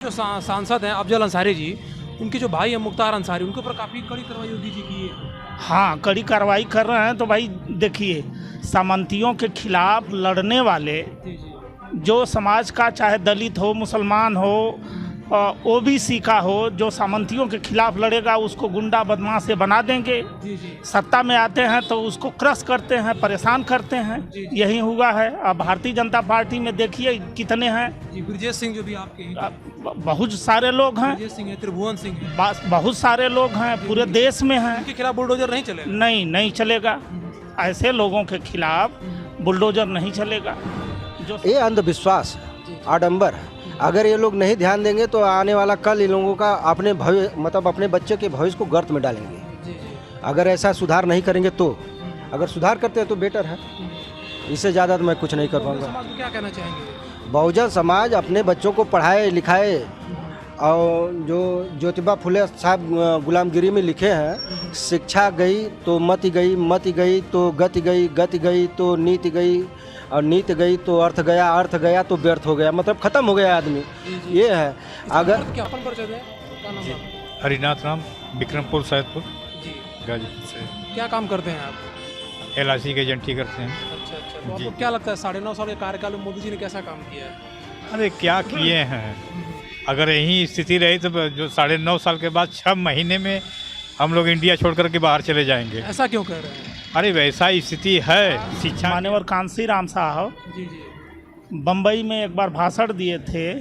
जो सांसद हैं अफजल अंसारी जी, उनके जो भाई हैं मुख्तार अंसारी, उनके ऊपर काफ़ी कड़ी कार्रवाई योगी जी की है। हाँ, कड़ी कार्रवाई कर रहे हैं। तो भाई देखिए, सामंतियों के खिलाफ लड़ने वाले जी जी जो समाज का, चाहे दलित हो, मुसलमान हो, ओबीसी का हो, जो सामंतियों के खिलाफ लड़ेगा उसको गुंडा बदमाश से बना देंगे। जी जी सत्ता में आते हैं तो उसको क्रश करते हैं, परेशान करते हैं। जी। यही हुआ है। अब भारतीय जनता पार्टी में देखिए कितने हैं। जी, ब्रजेश सिंह जो भी आपके हैं, बहुत सारे लोग हैं, ब्रजेश सिंह है, त्रिभुवन सिंह है, बहुत सारे लोग हैं, पूरे देश में हैं। उनके खिलाफ बुलडोजर नहीं चलेगा। नहीं चलेगा। ऐसे लोगों के खिलाफ बुलडोजर नहीं चलेगा। जो ये अंधविश्वास, आडंबर, अगर ये लोग नहीं ध्यान देंगे तो आने वाला कल इन लोगों का अपने अपने बच्चे के भविष्य को गर्त में डालेंगे। जी जी अगर ऐसा सुधार नहीं करेंगे तो, अगर सुधार करते हैं तो बेटर है। इससे ज़्यादा तो मैं कुछ नहीं कर बहुजन पाऊँगा। समाज को क्या कहना चाहेंगे? बहुजन समाज अपने बच्चों को पढ़ाए लिखाए, और जो ज्योतिबा फुले साहब गुलामगिरी में लिखे हैं, शिक्षा गई तो मति गई, मति गई तो गति गई, गति गई तो नीति गई, और नीति गई तो अर्थ गया, अर्थ गया तो व्यर्थ हो गया, मतलब खत्म हो गया आदमी। ये है। अगर क्या अपन परिचय दें? क्या नाम है आपका? हरिनाथ राम, विक्रमपुर सैदपुर, जी, गाजीपुर से। क्या काम करते हैं आप? LIC के एजेंटी करते हैं। अच्छा अच्छा, तो जी। आपको क्या लगता है 9.5 साल के कार्यकाल में मोदी जी ने कैसा काम किया है? अरे क्या किए हैं, अगर यही स्थिति रही तो जो 9.5 साल के बाद 6 महीने में हम लोग इंडिया छोड़ करके बाहर चले जाएंगे। ऐसा क्यों कह रहे हैं? अरे वैसा ही स्थिति है। शिक्षा मान्यवर कांसी राम साहब जी जी बम्बई में एक बार भाषण दिए थे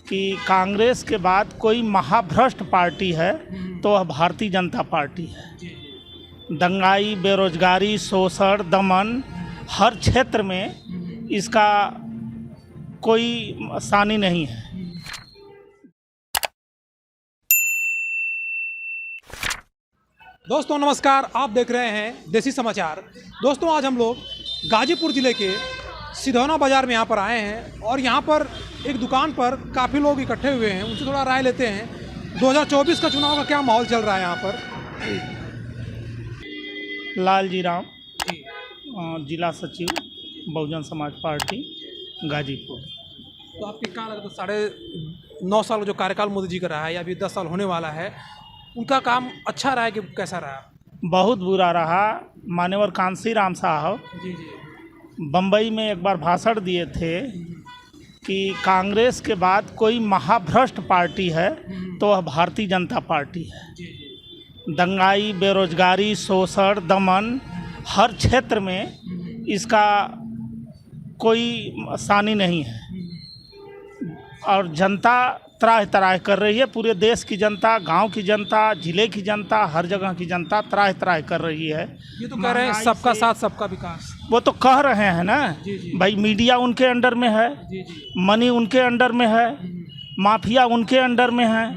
कि कांग्रेस के बाद कोई महाभ्रष्ट पार्टी है तो वह भारतीय जनता पार्टी है। जी जी दंगाई, बेरोजगारी, शोषण, दमन, हर क्षेत्र में इसका कोई सानी नहीं है। दोस्तों नमस्कार, आप देख रहे हैं देसी समाचार। दोस्तों आज हम लोग गाजीपुर ज़िले के सिधौना बाज़ार में यहाँ पर आए हैं और यहाँ पर एक दुकान पर काफ़ी लोग इकट्ठे हुए हैं। उनसे थोड़ा राय लेते हैं 2024 का चुनाव का क्या माहौल चल रहा है यहाँ पर। लालजी राम, जी, जिला सचिव बहुजन समाज पार्टी गाजीपुर। तो आपके क्या लगता है 9.5 साल जो कार्यकाल मोदी जी का रहा है या अभी 10 साल होने वाला है, उनका काम अच्छा रहा है कि कैसा रहा? बहुत बुरा रहा। मान्यवर कांसी राम साहब जी जी बम्बई में एक बार भाषण दिए थे कि कांग्रेस के बाद कोई महाभ्रष्ट पार्टी है तो वह भारतीय जनता पार्टी है। जी जी दंगाई, बेरोजगारी, शोषण, दमन, हर क्षेत्र में इसका कोई सानी नहीं है। और जनता त्राह त्राह कर रही है। पूरे देश की जनता, गांव की जनता, जिले की जनता, हर जगह की जनता त्राह त्राह कर रही है। ये तो कह रहे हैं सबका साथ सबका विकास। वो तो कह रहे हैं ना जी जी भाई, मीडिया उनके अंडर में है, जी जी मनी उनके अंडर में है, माफिया उनके अंडर में है।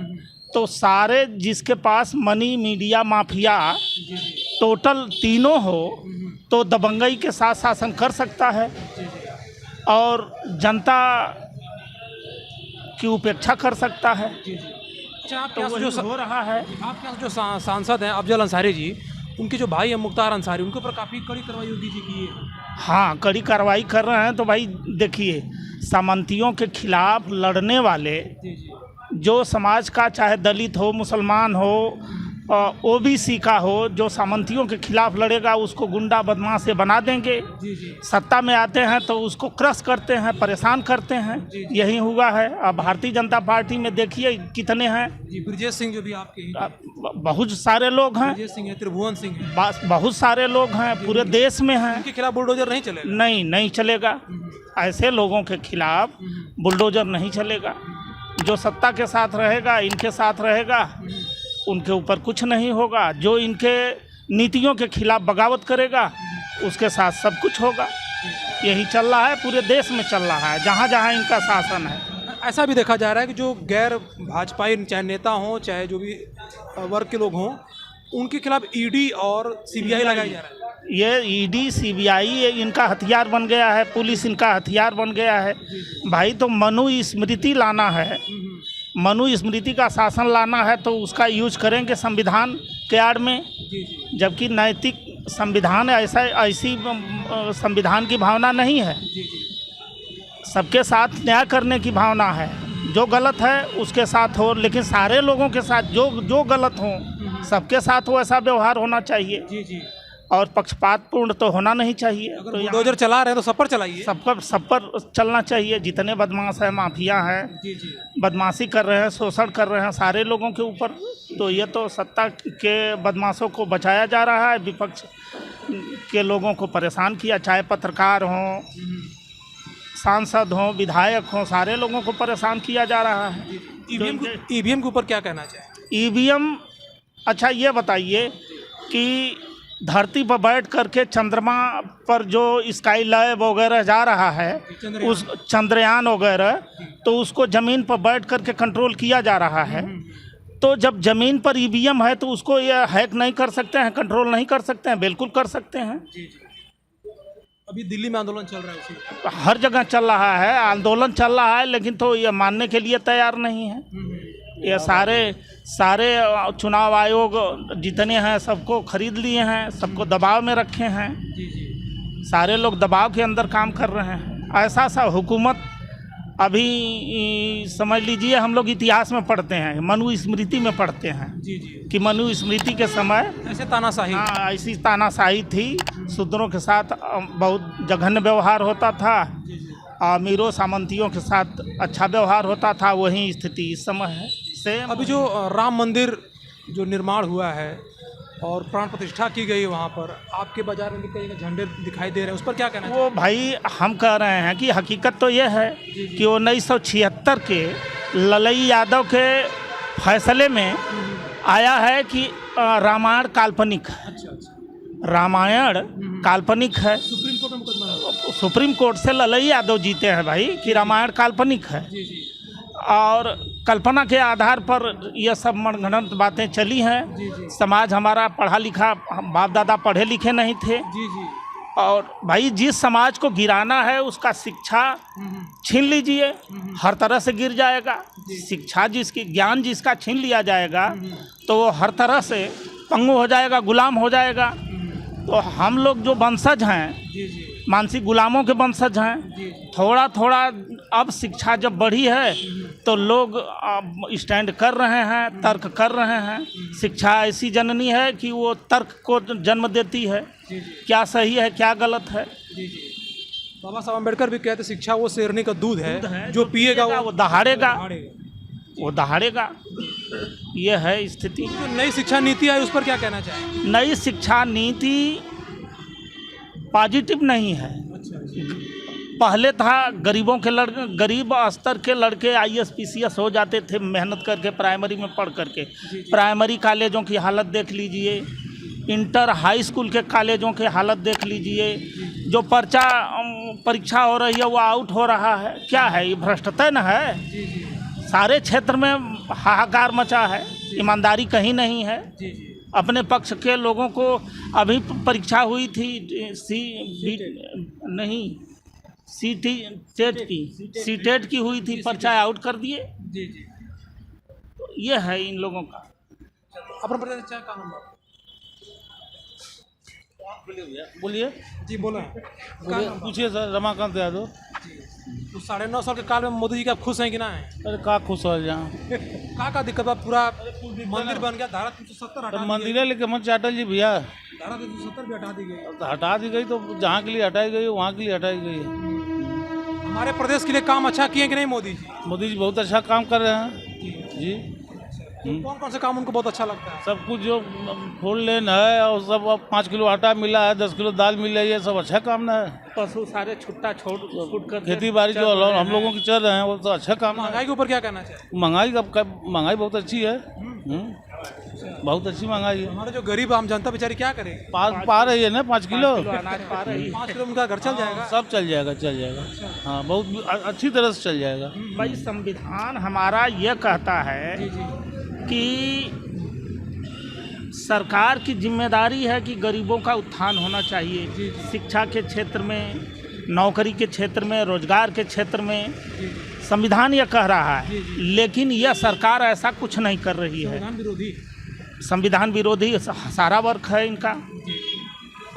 तो सारे जिसके पास मनी, मीडिया, माफिया जी जी टोटल तीनों हो तो दबंगई के साथ शासन कर सकता है और जनता की उपेक्षा कर सकता है। जी जी। अच्छा, आपके तो यहाँ वही जो हो रहा है। आपके यहाँ जो सांसद हैं अफजल अंसारी जी, उनके जो भाई हैं मुख्तार अंसारी, उनके ऊपर काफ़ी कड़ी कार्रवाई योगी जी की है। हाँ, कड़ी कार्रवाई कर रहे हैं। तो भाई देखिए, सामंतियों के खिलाफ लड़ने वाले जी जी जो समाज का, चाहे दलित हो, मुसलमान हो, ओबीसी का हो, जो सामंतियों के खिलाफ लड़ेगा उसको गुंडा बदमाश से बना देंगे। जी जी सत्ता में आते हैं तो उसको क्रश करते हैं, परेशान करते हैं। जी। यही हुआ है। अब भारतीय जनता पार्टी में देखिए कितने हैं। जी, ब्रजेश सिंह जो भी आपके हैं, बहुत सारे लोग हैं, ब्रजेश सिंह है, त्रिभुवन सिंह है, बहुत सारे लोग हैं, पूरे देश में हैं। उनके खिलाफ बुलडोजर नहीं चलेगा। नहीं चलेगा। ऐसे लोगों के खिलाफ बुलडोजर नहीं चलेगा। जो सत्ता के साथ रहेगा, इनके साथ रहेगा, उनके ऊपर कुछ नहीं होगा। जो इनके नीतियों के खिलाफ बगावत करेगा उसके साथ सब कुछ होगा। यही चल रहा है, पूरे देश में चल रहा है, जहाँ जहाँ इनका शासन है। ऐसा भी देखा जा रहा है कि जो गैर भाजपाई, चाहे नेता हों चाहे जो भी वर्ग के लोग हों, उनके खिलाफ ईडी और सीबीआई लगाया जा रहा है। ये ईडी, सीबीआई इनका हथियार बन गया है, पुलिस इनका हथियार बन गया है। भाई तो मनुस्मृति लाना है, मनुस्मृति का शासन लाना है तो उसका यूज करेंगे संविधान के आड़ में। जी जी जबकि नैतिक संविधान ऐसी संविधान की भावना नहीं है। जी जी सबके साथ न्याय करने की भावना है। जो गलत है उसके साथ हो, लेकिन सारे लोगों के साथ जो गलत हो सबके साथ वैसा व्यवहार होना चाहिए। जी जी। और पक्षपातपूर्ण तो होना नहीं चाहिए। अगर तो बुलडोजर चला रहे हैं तो सब पर चलाइए। सब पर चलना चाहिए। जितने बदमाश है, माफिया हैं, जी जी। बदमाशी कर रहे हैं, शोषण कर रहे हैं सारे लोगों के ऊपर, तो ये तो सत्ता के बदमाशों को बचाया जा रहा है, विपक्ष के लोगों को परेशान किया, चाहे पत्रकार हों, सांसद हों, विधायक हों, सारे लोगों को परेशान किया जा रहा है। ईवीएम के ऊपर क्या कहना चाहिए? ईवीएम, अच्छा ये बताइए कि धरती पर बैठ करके चंद्रमा पर जो स्काई लैब वगैरह जा रहा है, उस चंद्रयान वगैरह, तो उसको ज़मीन पर बैठ करके कंट्रोल किया जा रहा है। तो जब ज़मीन पर ईवीएम है तो उसको ये हैक नहीं कर सकते हैं, कंट्रोल नहीं कर सकते हैं? बिल्कुल कर सकते हैं। अभी दिल्ली में आंदोलन चल रहा है उसी। हर जगह चल रहा है, आंदोलन चल रहा है, लेकिन तो ये मानने के लिए तैयार नहीं है। ये सारे चुनाव आयोग जितने हैं सबको खरीद लिए हैं, सबको दबाव में रखे हैं। सारे लोग दबाव के अंदर काम कर रहे हैं। ऐसा सा हुकूमत अभी समझ लीजिए, हम लोग इतिहास में पढ़ते हैं, मनु स्मृति में पढ़ते हैं कि मनु स्मृति के समय ऐसे तानाशाही, हाँ, ऐसी तानाशाही थी। शूद्रों के साथ बहुत जघन्य व्यवहार होता था, अमीरों सामंतियों के साथ अच्छा व्यवहार होता था। वही स्थिति इस समय है। सेम अभी जो राम मंदिर जो निर्माण हुआ है और प्राण प्रतिष्ठा की गई वहाँ पर, आपके बाजार में भी कई झंडे दिखाई दे रहे हैं, उस पर क्या कहना चाहिए? वो भाई हम कह रहे हैं कि हकीकत तो ये है कि 1976 के ललई यादव के फैसले में आया है कि रामायण काल्पनिक है। रामायण काल्पनिक है। सुप्रीम कोर्ट में मुकदमा है। सुप्रीम कोर्ट से ललई यादव जीते हैं भाई कि रामायण काल्पनिक है। और कल्पना के आधार पर यह सब मनगढ़ंत बातें चली हैं। समाज हमारा पढ़ा लिखा, बाप दादा पढ़े लिखे नहीं थे। और भाई जिस समाज को गिराना है उसका शिक्षा छीन लीजिए, हर तरह से गिर जाएगा। शिक्षा जिसकी, ज्ञान जिसका छीन लिया जाएगा तो वो हर तरह से पंगु हो जाएगा, गुलाम हो जाएगा। तो हम लोग जो वंशज हैं, मानसिक गुलामों के वंशज हैं। थोड़ा थोड़ा अब शिक्षा जब बढ़ी है तो लोग स्टैंड कर रहे हैं, तर्क कर रहे हैं। शिक्षा ऐसी जननी है कि वो तर्क को जन्म देती है, क्या सही है क्या गलत है। बाबा साहब अम्बेडकर भी कहते शिक्षा वो शेरनी का दूध है, जो पिएगा वो दहाड़ेगा, वो दहाड़ेगा। ये है स्थिति। जो नई शिक्षा नीति आई उस पर क्या कहना चाहिए? नई शिक्षा नीति पॉजिटिव नहीं है। पहले था गरीबों के गरीब स्तर के लड़के IAS PCS हो जाते थे मेहनत करके, प्राइमरी में पढ़ करके। प्राइमरी कॉलेजों की हालत देख लीजिए, इंटर हाई स्कूल के कॉलेजों की हालत देख लीजिए। जो परीक्षा हो रही है वो आउट हो रहा है। क्या है ये? भ्रष्टता न है। सारे क्षेत्र में हाहाकार मचा है, ईमानदारी कहीं नहीं है। अपने पक्ष के लोगों को अभी परीक्षा हुई थी सीटेट की हुई थी, पर्चा आउट कर दिए। तो ये है इन लोगों का। बोलिए जी, बोला पूछिए सर। रमाकांत यादव। तो 9.5 साल के काल में मोदी जी का खुश हैं कि ना है? अरे का खुश हो जहाँ का दिक्कत है? पूरा मंदिर बन गया, धारा 370 हटा दी मंदिर है, लेकिन मत अटल जी भैया, धारा 370 भी हटा दी गई। तो हटा दी गई, तो जहाँ के लिए हटाई गई वहाँ के लिए हटाई गई है। हमारे प्रदेश के लिए काम अच्छा किए कि नहीं मोदी जी? मोदी जी बहुत अच्छा काम कर रहे हैं जी। कौन कौन से काम उनको बहुत अच्छा लगता है? सब कुछ जो फोर लेन है और सब, अब 5 किलो आटा मिला है, 10 किलो दाल मिल रही है, सब अच्छा काम ना है। पशु सारे छूट कर खेती बाड़ी जो हम लोगों की चल रहे हैं वो तो अच्छा काम है। महंगाई के ऊपर क्या कहना चाहिए? महंगाई बहुत अच्छी है। बहुत अच्छी महंगाई है। हमारे जो गरीब आम जनता बेचारी क्या करेगी? पा रही है ना 5 किलो। 5 किलो उनका घर चल जाएगा। सब चल जाएगा। हाँ, बहुत अच्छी तरह से चल जाएगा। भाई संविधान हमारा ये कहता है कि सरकार की जिम्मेदारी है कि गरीबों का उत्थान होना चाहिए। शिक्षा के क्षेत्र में, नौकरी के क्षेत्र में, रोजगार के क्षेत्र में संविधान यह कह रहा है। लेकिन यह सरकार ऐसा कुछ नहीं कर रही है। संविधान विरोधी सारा वर्क है इनका।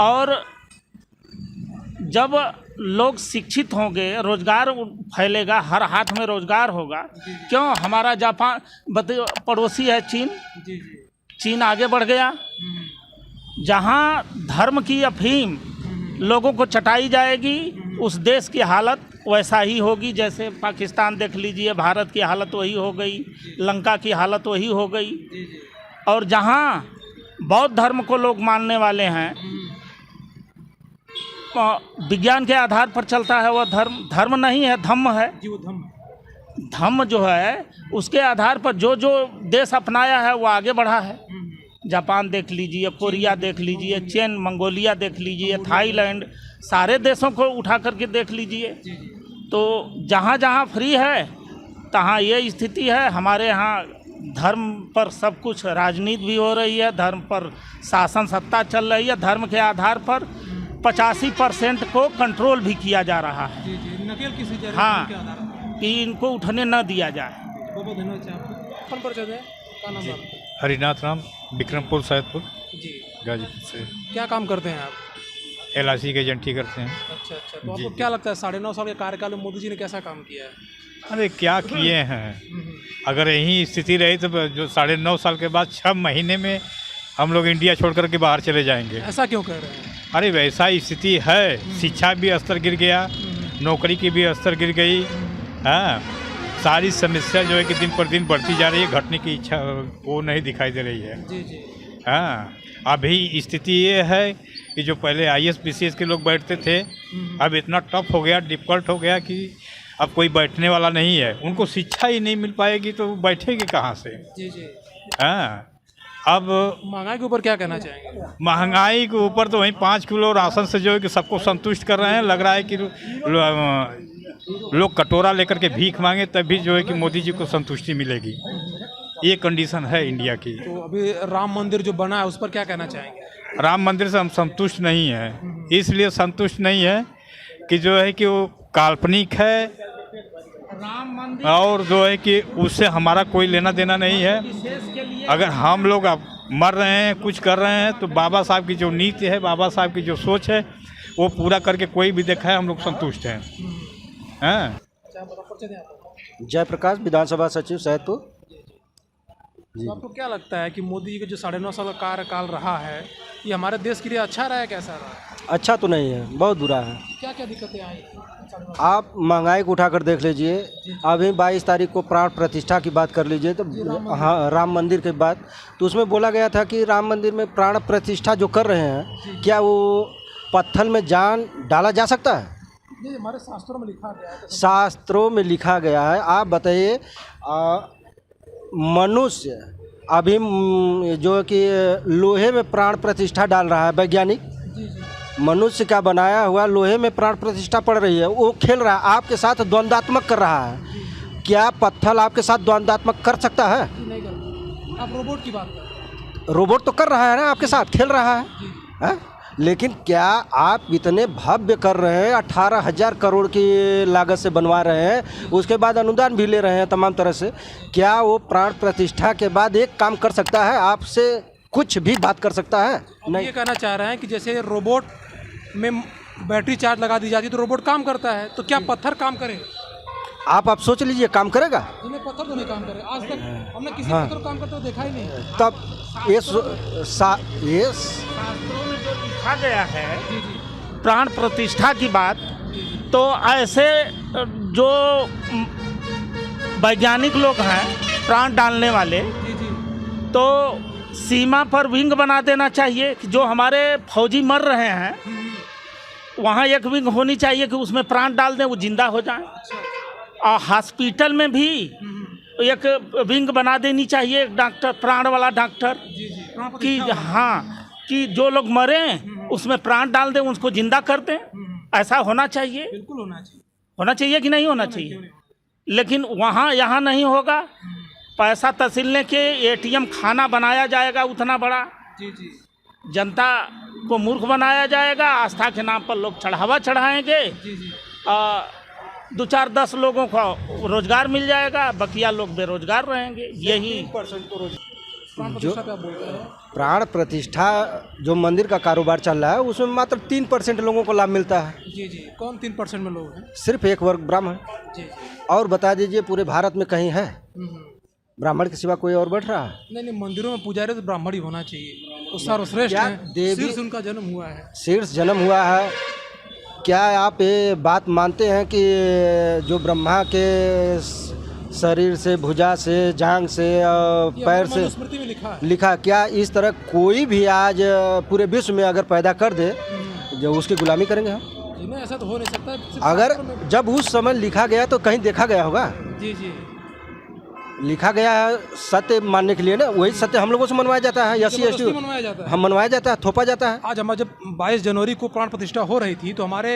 और जब लोग शिक्षित होंगे, रोजगार फैलेगा, हर हाथ में रोजगार होगा। क्यों? हमारा जापान पड़ोसी है चीन, चीन आगे बढ़ गया। जहाँ धर्म की अफीम लोगों को चटाई जाएगी, उस देश की हालत वैसा ही होगी। जैसे पाकिस्तान देख लीजिए, भारत की हालत वही हो गई, लंका की हालत वही हो गई। और जहाँ बौद्ध धर्म को लोग मानने वाले हैं, विज्ञान के आधार पर चलता है, वह धर्म नहीं है, धम्म है। धम्म जो है उसके आधार पर जो जो देश अपनाया है वो आगे बढ़ा है। जापान देख लीजिए, कोरिया देख लीजिए, चीन, मंगोलिया देख लीजिए, थाईलैंड, सारे देशों को उठा करके देख लीजिए। तो जहाँ जहाँ फ्री है तहाँ ये स्थिति है। हमारे यहाँ धर्म पर सब कुछ, राजनीति भी हो रही है, धर्म पर शासन सत्ता चल रही है, धर्म के आधार पर 85% को कंट्रोल भी किया जा रहा है। नकेल किसी जगह हाँ, के आधार पर। कि इनको उठने न दिया जाए। बहुत बहुत धन्यवाद आपको। कौन परिचय दें? क्या नाम है आपका? हरिनाथ राम, विक्रमपुर सैदपुर, जी, गाजीपुर से। क्या काम करते हैं आप? LIC के एजेंटी करते हैं। अच्छा, तो आपको क्या लगता है 9.5 साल के कार्यकाल में मोदी जी ने कैसा काम किया है? अरे क्या किए हैं, अगर यही स्थिति रही तो जो 9.5 साल के बाद 6 महीने में हम लोग इंडिया छोड़ कर के बाहर चले जाएंगे। ऐसा क्यों कह रहे हैं? अरे वैसा स्थिति है, शिक्षा भी स्तर गिर गया, नौकरी की भी स्तर गिर गई। हाँ, सारी समस्या जो है कि दिन पर दिन बढ़ती जा रही है, घटने की इच्छा वो नहीं दिखाई दे रही है। जी। हाँ, अभी स्थिति ये है कि जो पहले IAS PCS के लोग बैठते थे, अब इतना टफ हो गया, डिफ़िकल्ट हो गया कि अब कोई बैठने वाला नहीं है। उनको शिक्षा ही नहीं मिल पाएगी तो बैठेगी कहाँ से? जी। हाँ, अब महंगाई के ऊपर क्या कहना चाहेंगे? महंगाई के ऊपर तो वहीं 5 किलो राशन से जो है कि सबको संतुष्ट कर रहे हैं। लग रहा है कि लोग कटोरा लेकर के भीख मांगे तब भी जो है कि मोदी जी को संतुष्टि मिलेगी। ये कंडीशन है इंडिया की। तो अभी राम मंदिर जो बना है उस पर क्या कहना चाहेंगे? राम मंदिर से हम संतुष्ट नहीं हैं। इसलिए संतुष्ट नहीं है कि जो है कि वो काल्पनिक है, राम मंदिर और जो है कि उससे हमारा कोई लेना देना नहीं है। अगर हम लोग अब मर रहे हैं, कुछ कर रहे हैं, तो बाबा साहब की जो नीति है, बाबा साहब की जो सोच है, वो पूरा करके कोई भी देखा है हम लोग संतुष्ट हैं। हाँ, जयप्रकाश, विधानसभा सचिव सैदपुर। तो आपको क्या लगता है कि मोदी जी का जो 9.5 साल का कार्यकाल रहा है, ये हमारे देश के लिए अच्छा रहा है, कैसा रहा? अच्छा तो नहीं है, बहुत बुरा है। क्या क्या दिक्कतें आई? आप महंगाई को उठाकर देख लीजिए। अभी 22 तारीख को प्राण प्रतिष्ठा की बात कर लीजिए, तो हाँ, राम मंदिर की बात, तो उसमें बोला गया था कि राम मंदिर में प्राण प्रतिष्ठा जो कर रहे हैं, क्या वो पत्थर में जान डाला जा सकता है? हमारे शास्त्रों में लिखा गया है। शास्त्रों में लिखा गया है। आप बताइए, मनुष्य अभी जो कि लोहे में प्राण प्रतिष्ठा डाल रहा है, वैज्ञानिक मनुष्य का बनाया हुआ लोहे में प्राण प्रतिष्ठा पड़ रही है, वो खेल रहा है, आपके साथ द्वंद्वात्मक कर रहा है। क्या पत्थर आपके साथ द्वंद्वात्मक कर सकता है? नहीं कर। आप रोबोट की बात कर। रोबोट तो कर रहा है ना, आपके साथ खेल रहा है? लेकिन क्या आप इतने भव्य कर रहे हैं, 18,000 करोड़ की लागत से बनवा रहे हैं, उसके बाद अनुदान भी ले रहे हैं तमाम तरह से, क्या वो प्राण प्रतिष्ठा के बाद एक काम कर सकता है, आपसे कुछ भी बात कर सकता है? नहीं। ये कहना चाह रहे हैं कि जैसे रोबोट में बैटरी चार्ज लगा दी जाती है तो रोबोट काम करता है, तो क्या पत्थर काम करे? आप सोच लीजिए, काम करेगा? पत्थर तो नहीं काम करे। आज तक हमने किसी पत्थर काम करते हुए देखा ही नहीं। तब ये शास्त्रों में जो लिखा गया है प्राण प्रतिष्ठा की बात, तो ऐसे जो वैज्ञानिक लोग हैं प्राण डालने वाले, तो सीमा पर विंग बना देना चाहिए कि जो हमारे फौजी मर रहे हैं वहाँ एक विंग होनी चाहिए कि उसमें प्राण डाल दें, वो जिंदा हो जाए। और हॉस्पिटल में भी एक विंग बना देनी चाहिए, एक डॉक्टर, प्राण वाला डॉक्टर, कि हाँ, कि जो लोग मरे उसमें प्राण डाल दें, उसको जिंदा कर दें। ऐसा होना चाहिए। बिल्कुल होना चाहिए। होना चाहिए कि नहीं होना चाहिए? लेकिन वहाँ यहाँ नहीं होगा। पैसा तसीलने के ATM खाना बनाया जाएगा उतना बड़ा, जनता को मूर्ख बनाया जाएगा, आस्था के नाम पर लोग चढ़ावा चढ़ाएंगे, 2-4-10 लोगों को रोजगार मिल जाएगा, बकिया लोग बेरोजगार रहेंगे। यही प्राण प्रतिष्ठा पे आप बोल रहे हैं। प्राण प्रतिष्ठा जो मंदिर का कारोबार चल रहा है उसमें मात्र 3% लोगों को लाभ मिलता है। जी जी, कौन 3% में लोग हैं? सिर्फ एक वर्ग ब्राह्मण। जी जी। और बता दीजिए पूरे भारत में कहीं है हम्म। ब्राह्मण के सिवा कोई और बैठ रहा है? नहीं नहीं, मंदिरों में पुजारी तो ब्राह्मण ही होना चाहिए, वो सर्वश्रेष्ठ क्या हैं, देवी- शीर्ष उनका जन्म हुआ है। शीर्ष जन्म हुआ है। क्या आप ये बात मानते हैं कि जो ब्रह्मा के शरीर से, भुजा से, जांग से, ये पैर हमारी से मनुस्मृति में लिखा है। लिखा, क्या इस तरह कोई भी आज पूरे विश्व में अगर पैदा कर दे जो उसकी गुलामी करेंगे हम? जी नहीं, ऐसा तो हो नहीं सकता है, सिर्फ अगर शास्त्रों में- जब उस समय लिखा गया तो कहीं देखा गया होगा। जी जी। लिखा गया है सत्य मानने के लिए ना, वही सत्य हम लोगों से मनवाया जाता है। एस जबरदस्ती सी मनवाया जाता है। हम मनवाया जाता है, थोपा जाता है। आज हमारे जब 22 जनवरी को प्राण प्रतिष्ठा हो रही थी तो हमारे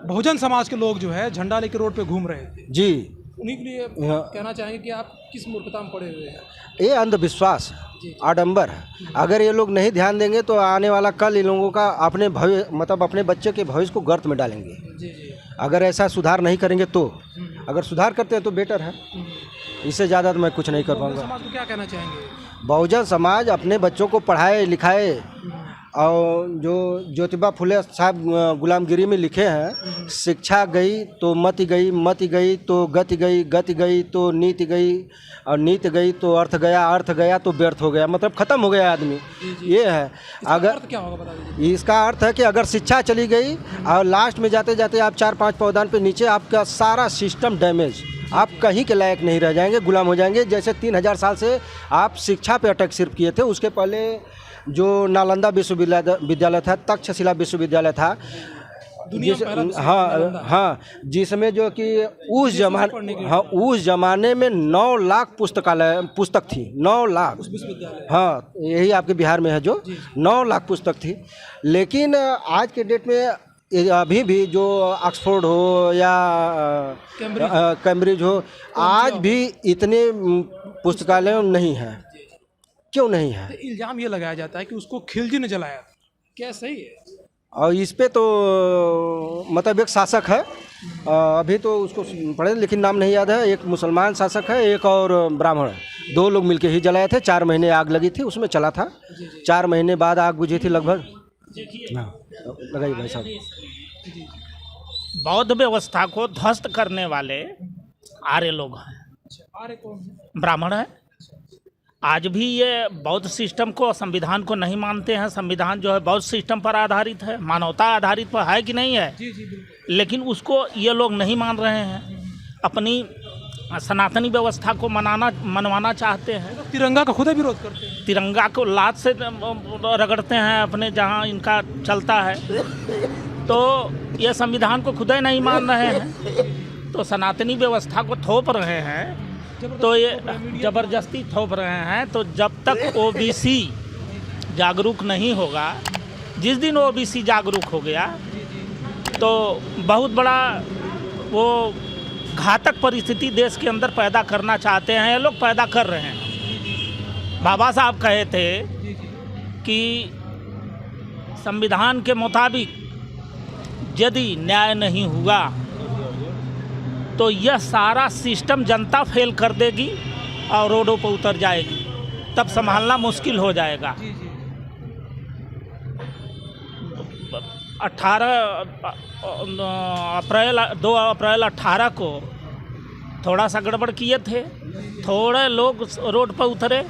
बहुजन समाज के लोग जो है झंडा लेकर रोड पे घूम रहे थे। जी, उन्हीं के लिए हाँ। कहना चाहेंगे कि आप किस मूर्खता में पड़े हुए हैं। ये अंधविश्वास, आडंबर है। अगर ये लोग नहीं ध्यान देंगे तो आने वाला कल इन लोगों का अपने भविष्य, मतलब अपने बच्चे के भविष्य को गर्त में डालेंगे। जी जी। अगर ऐसा सुधार नहीं करेंगे तो, अगर सुधार करते हैं तो बेटर है, इससे ज़्यादा तो मैं कुछ नहीं कर बहुजन पाऊंगा। समाज को क्या कहना चाहेंगे? बहुजन समाज अपने बच्चों को पढ़ाए लिखाए, और जो ज्योतिबा फुले साहब गुलामगिरी में लिखे हैं, शिक्षा गई तो मति गई, मति गई तो गति गई, गति गई तो नीति गई, और नीति गई तो अर्थ गया, अर्थ गया तो व्यर्थ हो गया, मतलब ख़त्म हो गया आदमी। ये है। इसका अगर अर्थ क्या होगा बता दीजिए। इसका अर्थ है कि अगर शिक्षा चली गई और लास्ट में जाते जाते आप 4-5 पौधान पे नीचे आपका सारा सिस्टम डैमेज, आप कहीं के लायक नहीं रह जाएंगे, गुलाम हो जाएंगे। जैसे 3000 साल से आप शिक्षा पे अटैक सिर्फ किए थे, उसके पहले जो नालंदा विश्वविद्यालय था, तक्षशिला विश्वविद्यालय था, दुनिया में पहला हाँ हाँ, जिसमें जो कि उस जमाने में 9 लाख पुस्तक थी, 9 लाख। विश्वविद्यालय। हाँ, यही आपके बिहार में है जो 9 लाख पुस्तक थी। लेकिन आज के डेट में अभी भी जो ऑक्सफोर्ड हो या कैम्ब्रिज हो, आज भी इतने पुस्तकालय नहीं हैं। क्यों नहीं है? तो इल्जाम ये लगाया जाता है कि उसको खिलजी ने जलाया था, क्या सही है? और इस पे तो मतलब एक शासक है, अभी तो उसको पढ़े लेकिन नाम नहीं याद है, एक मुसलमान शासक है, एक और ब्राह्मण है। 2 लोग मिलके ही जलाए थे। 4 महीने आग लगी थी, उसमें चला था। 4 महीने बाद आग बुझी थी लगभग। हाँ, लगाइए भाई साहब। बौद्ध व्यवस्था को ध्वस्त करने वाले आर्य लोग हैं, आर्य कौन है? ब्राह्मण हैं। आज भी ये बौद्ध सिस्टम को, संविधान को नहीं मानते हैं। संविधान जो है बौद्ध सिस्टम पर आधारित है, मानवता आधारित पर है कि नहीं है? जी जी बिल्कुल। लेकिन उसको ये लोग नहीं मान रहे हैं, अपनी सनातनी व्यवस्था को मनवाना चाहते हैं। तिरंगा का खुद ही विरोध करते हैं। तिरंगा को लात से रगड़ते हैं अपने जहाँ इनका चलता है। तो ये संविधान को खुद ही नहीं मान रहे हैं, तो सनातनी व्यवस्था को थोप रहे हैं, तो ये ज़बरदस्ती थोप रहे हैं। तो जब तक ओबीसी जागरूक नहीं होगा, जिस दिन ओबीसी जागरूक हो गया तो बहुत बड़ा वो घातक परिस्थिति देश के अंदर पैदा करना चाहते हैं, ये लोग पैदा कर रहे हैं। बाबा साहब कहे थे कि संविधान के मुताबिक यदि न्याय नहीं हुआ तो यह सारा सिस्टम जनता फेल कर देगी और रोडों पर उतर जाएगी, तब संभालना मुश्किल हो जाएगा। 2 अप्रैल 18 को थोड़ा सा गड़बड़ किए थे, थोड़े लोग रोड पर उतरे,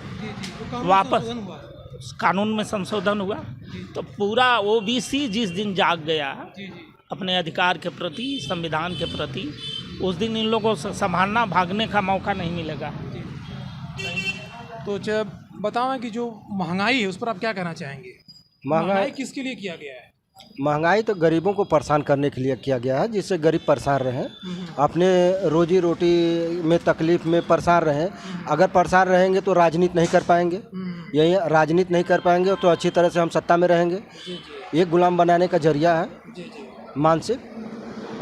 वापस कानून में संशोधन हुआ, तो पूरा ओबीसी जिस दिन जाग गया अपने अधिकार के प्रति, संविधान के प्रति, उस दिन इन लोगों से संभालना, भागने का मौका नहीं मिलेगा। तो जब बताएं कि जो महंगाई है उस पर आप क्या कहना चाहेंगे? महंगाई किसके लिए किया गया है? महंगाई तो गरीबों को परेशान करने के लिए किया गया है, जिससे गरीब परेशान रहें, अपने रोजी रोटी में तकलीफ में परेशान रहें। अगर परेशान रहेंगे तो राजनीति नहीं कर पाएंगे, यही राजनीति नहीं कर पाएंगे तो अच्छी तरह से हम सत्ता में रहेंगे। ये गुलाम बनाने का जरिया है मानसिक,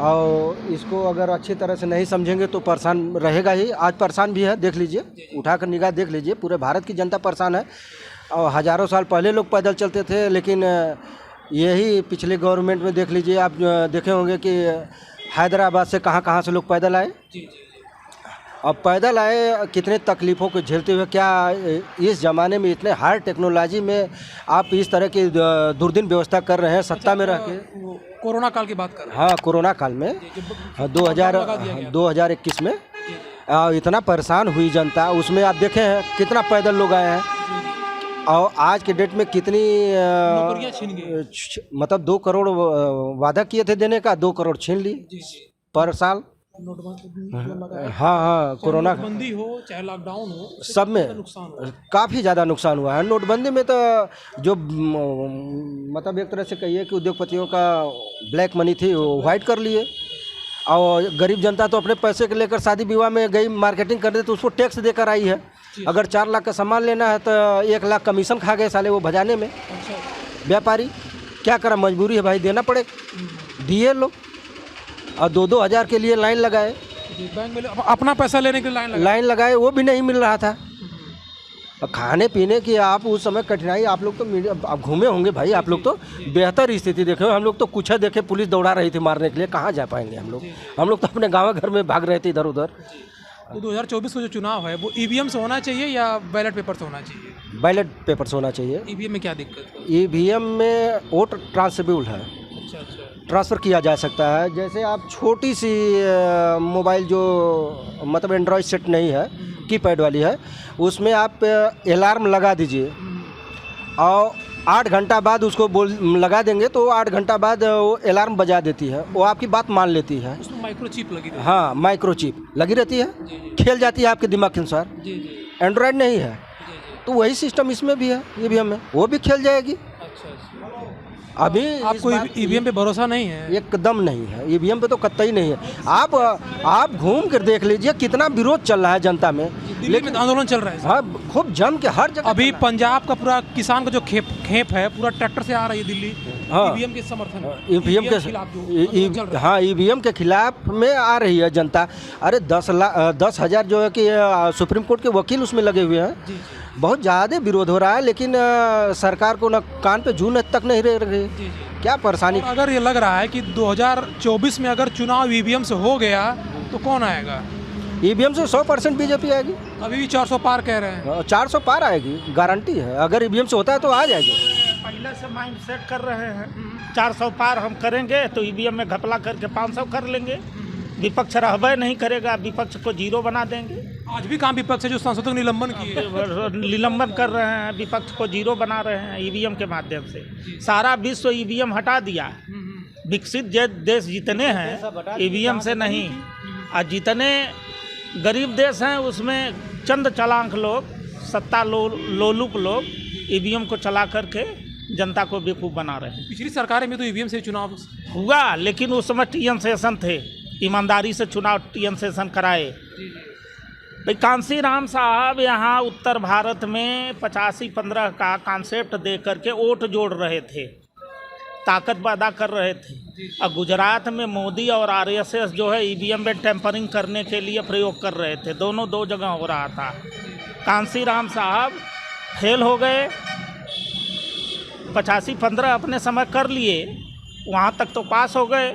और इसको अगर अच्छी तरह से नहीं समझेंगे तो परेशान रहेगा ही। आज परेशान भी है, देख लीजिए, उठाकर निगाह देख लीजिए, पूरे भारत की जनता परेशान है। और हज़ारों साल पहले लोग पैदल चलते थे, लेकिन यही पिछले गवर्नमेंट में देख लीजिए, आप देखे होंगे कि हैदराबाद से कहाँ से लोग पैदल आए। अब पैदल आए, कितने तकलीफ़ों को झेलते हुए, क्या इस ज़माने में इतने हाई टेक्नोलॉजी में आप इस तरह की दुर्दिन व्यवस्था कर रहे हैं सत्ता में रह के। वो कोरोना काल की बात कर रहे हैं। हाँ, कोरोना काल में 2021 में इतना परेशान हुई जनता, उसमें आप देखे हैं कितना पैदल लोग आए हैं। और आज के डेट में कितनी नौकरियां छिन गई। मतलब 2 करोड़ वादा किए थे देने का, 2 करोड़ छीन ली पर साल। नोटबंदी हाँ, कोरोना बंदी हो चाहे लॉकडाउन हो, सब में नुकसान हो। काफ़ी ज़्यादा नुकसान हुआ है। नोटबंदी में तो जो मतलब एक तरह से कहिए कि उद्योगपतियों का ब्लैक मनी थी वो वाइट कर लिए, और गरीब जनता तो अपने पैसे के लेकर शादी विवाह में गई मार्केटिंग करने, तो उसको टैक्स देकर आई है। अगर 4 लाख का सामान लेना है तो 1 लाख कमीशन खा गए साले वो भजाने में। व्यापारी क्या करा, मजबूरी है भाई, देना पड़े, दिए लोग। और 2-2 हज़ार के लिए लाइन लगाए, बैंक में अपना पैसा लेने के लिए लाइन लगाए, वो भी नहीं मिल रहा था। और खाने पीने की आप उस समय कठिनाई, आप लोग तो आप घूमे होंगे भाई, आप लोग तो बेहतर स्थिति देखे हो। हम लोग तो कुछ है देखे, पुलिस दौड़ा रही थी मारने के लिए, कहाँ जा पाएंगे हम लोग तो अपने गाँव घर में भाग रहे थे इधर उधर। तो 2024 का जो चुनाव है वो ईवीएम से होना चाहिए या बैलेट पेपर से होना चाहिए? बैलेट पेपर से होना चाहिए। ईवीएम में क्या दिक्कत है? ईवीएम में वोट ट्रांसफरेबल है, अच्छा। ट्रांसफ़र किया जा सकता है। जैसे आप छोटी सी मोबाइल जो मतलब एंड्रॉयड सेट नहीं है, कीपैड वाली है, उसमें आप अलार्म लगा दीजिए और 8 घंटा बाद उसको लगा देंगे तो 8 घंटा बाद वो अलार्म बजा देती है, वो आपकी बात मान लेती है। उसमें माइक्रोचिप लगी रहती है। हाँ, माइक्रोचिप लगी रहती है, खेल जाती है आपके दिमाग के अनुसार। एंड्रॉयड नहीं है तो वही सिस्टम इसमें भी है, ईवीएम में वो भी खेल जाएगी। अभी आपको ईवीएम पे भरोसा नहीं है? एकदम नहीं है, ईवीएम पे तो कतई नहीं है। आप घूम कर देख लीजिए कितना विरोध चल रहा है जनता में, लेकिन आंदोलन चल रहा है। हाँ, खूब जम के हर जगह। अभी पंजाब का पूरा किसान का जो खेप है पूरा ट्रैक्टर से आ रही है दिल्ली, हाँ, ईवीएम के समर्थन में, ईवीएम के खिलाफ जो हाँ, ईवीएम के खिलाफ में आ रही है जनता। अरे 10,000 जो है कि सुप्रीम कोर्ट के वकील उसमें लगे हुए हैं, बहुत ज़्यादा विरोध हो रहा है, लेकिन सरकार को न कान पे जून तक नहीं रह रही। क्या परेशानी। अगर ये लग रहा है कि 2024 में अगर चुनाव ईवीएम से हो गया तो कौन आएगा? ईवीएम से 100% बीजेपी आएगी। अभी भी 400 पार कह रहे हैं। 400 पार आएगी, गारंटी है। अगर ईवीएम से होता है तो आ जाएगी। पहले से माइंड सेट कर रहे हैं 400 पार हम करेंगे तो ईवीएम में घपला करके 500 कर लेंगे। विपक्ष रहबे नहीं करेगा, विपक्ष को 0 बना देंगे। आज भी काम विपक्ष है जो सांसदों का निलंबन किए, निलंबन कर रहे हैं, विपक्ष को 0 बना रहे हैं ईवीएम के माध्यम से। सारा विश्व ईवीएम हटा दिया। विकसित देश जितने हैं ईवीएम से नहीं, और जितने गरीब देश हैं उसमें चंद चालाक लोग, सत्ता लोलुप लोग ईवीएम को चला करके जनता को बेवकूफ़ बना रहे हैं। पिछली सरकारें में तो ईवीएम से चुनाव हुआ, लेकिन उस समय टीएन सेशन थे, ईमानदारी से चुनाव टीएन सेशन कराए। भाई कांसी राम साहब यहाँ उत्तर भारत में 85-15 का कॉन्सेप्ट दे करके वोट जोड़ रहे थे, ताकत पैदा कर रहे थे। और गुजरात में मोदी और आरएसएस जो है ईवीएम में टेम्परिंग करने के लिए प्रयोग कर रहे थे। दोनों 2 जगह हो रहा था। कांसी राम साहब फेल हो गए, 85-15 अपने समय कर लिए, वहाँ तक तो पास हो गए,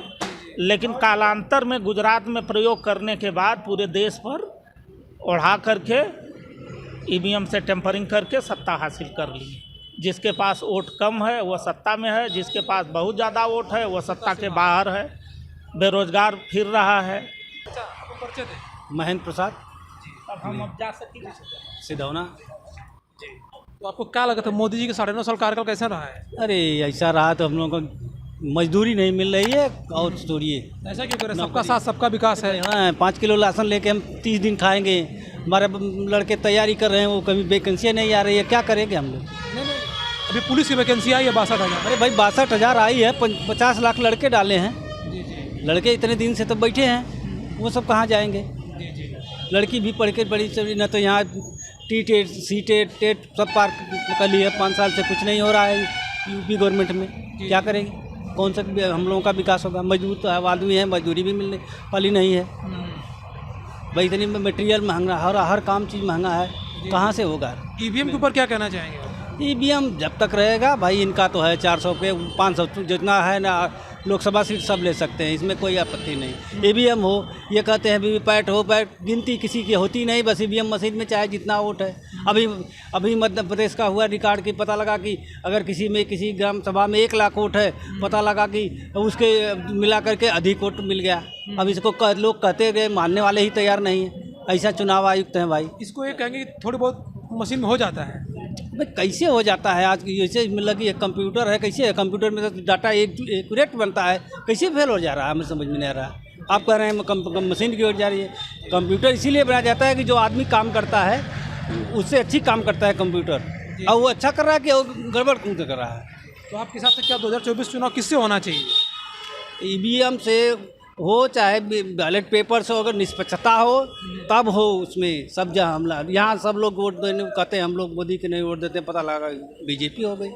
लेकिन कालांतर में गुजरात में प्रयोग करने के बाद पूरे देश पर ओढ़ा करके ईवीएम से टेम्परिंग करके सत्ता हासिल कर ली। जिसके पास वोट कम है वो सत्ता में है, जिसके पास बहुत ज़्यादा वोट है वो सत्ता के बाहर है, बेरोजगार फिर रहा है। महेंद्र प्रसाद। अब हम अब जा सकेंगे सिधौना। तो आपको क्या लगा था मोदी जी के 9.5 साल कार्यकाल कैसा रहा है? अरे ऐसा रहा तो हम लोगों को मजदूरी नहीं मिल रही है और छोड़िए। ऐसा क्यों करें? सबका साथ सबका विकास है। हाँ, 5 किलो राशन लेके हम 30 दिन खाएंगे। हमारे लड़के तैयारी कर रहे हैं, वो कभी वैकेंसी नहीं आ रही है, क्या करेंगे हम लोग? नहीं, अभी पुलिस की वैकेंसी आई है 62,000। अरे भाई 62,000 आई है, 50 लाख लड़के डाले हैं। लड़के इतने दिन से तो बैठे हैं, वो सब कहाँ जाएंगे? लड़की भी पढ़ के बड़ी चली ना, तो यहाँ टी-टेट सी-टेट सब पार कर लिए। 5 साल से कुछ नहीं हो रहा है यूपी गवर्नमेंट में, क्या करेंगे? कौन सा हम लोगों का विकास होगा? मजदूर तो आदमी है, मजदूरी भी मिलने वाली नहीं है भाई। इतनी मटेरियल महंगा, हर काम चीज़ महंगा है, कहाँ से होगा? ईवीएम के ऊपर क्या कहना चाहेंगे? ईवीएम जब तक रहेगा भाई, इनका तो है 400 पे 500 जितना है ना, लोकसभा सीट सब ले सकते हैं, इसमें कोई आपत्ति नहीं। ईवीएम हो, ये कहते हैं वीवीपैट हो, पैट गिनती किसी की होती नहीं, बस ईवीएम मशीन में चाहे जितना वोट है। अभी मध्य प्रदेश का हुआ रिकॉर्ड की पता लगा कि अगर किसी ग्राम सभा में 1 लाख वोट है, पता लगा कि उसके मिला करके अधिक वोट मिल गया। अब इसको लोग कहते गए, मानने वाले ही तैयार नहीं है। ऐसा चुनाव आयुक्त हैं भाई। इसको ये कहेंगे कि थोड़ी बहुत मशीन में हो जाता है। भाई कैसे हो जाता है? आज जैसे लगी एक कंप्यूटर है, कैसे है कंप्यूटर में तो डाटा एक्यूरेट बनता है, कैसे फेल हो जा रहा है? हमें समझ में नहीं आ रहा। आप कह रहे हैं मशीन की ओर जा रही है। कंप्यूटर इसीलिए बनाया जाता है कि जो आदमी काम करता है उससे अच्छी काम करता है कंप्यूटर, और वो अच्छा कर रहा है कि वो गड़बड़ कौन कर रहा है। तो आपके हिसाब से क्या 2024 चुनाव किससे होना चाहिए? ईवीएम से हो, चाहे बैलेट पेपर से, अगर निष्पक्षता हो तब हो। उसमें सब जहाँ हमला, यहाँ सब लोग वोट देने कहते हैं हम लोग मोदी के नहीं वोट देते, पता लगा बीजेपी हो गई।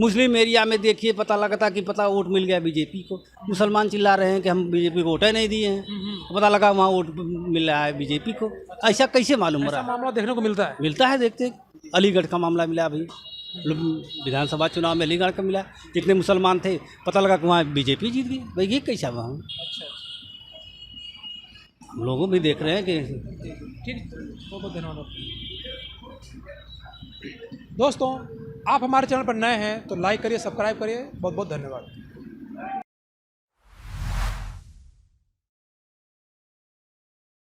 मुस्लिम एरिया में देखिए, पता लगा था कि वोट मिल गया बीजेपी को। मुसलमान चिल्ला रहे हैं कि हम बीजेपी को वोट नहीं दिए हैं, पता लगा वहाँ वोट मिल रहा है बीजेपी को। ऐसा कैसे मालूम हो रहा है? मामला देखने को मिलता है। देखते। अलीगढ़ का मामला मिला अभी, विधानसभा चुनाव में अलीगढ़ का मिला, जितने मुसलमान थे पता लगा कि वहाँ बीजेपी जीत गई। भाई ये कैसा वहाँ? हम लोगों भी देख रहे हैं कि ठीक। बहुत बहुत धन्यवाद। दोस्तों, आप हमारे चैनल पर नए हैं तो लाइक करिए, सब्सक्राइब करिए। बहुत बहुत धन्यवाद।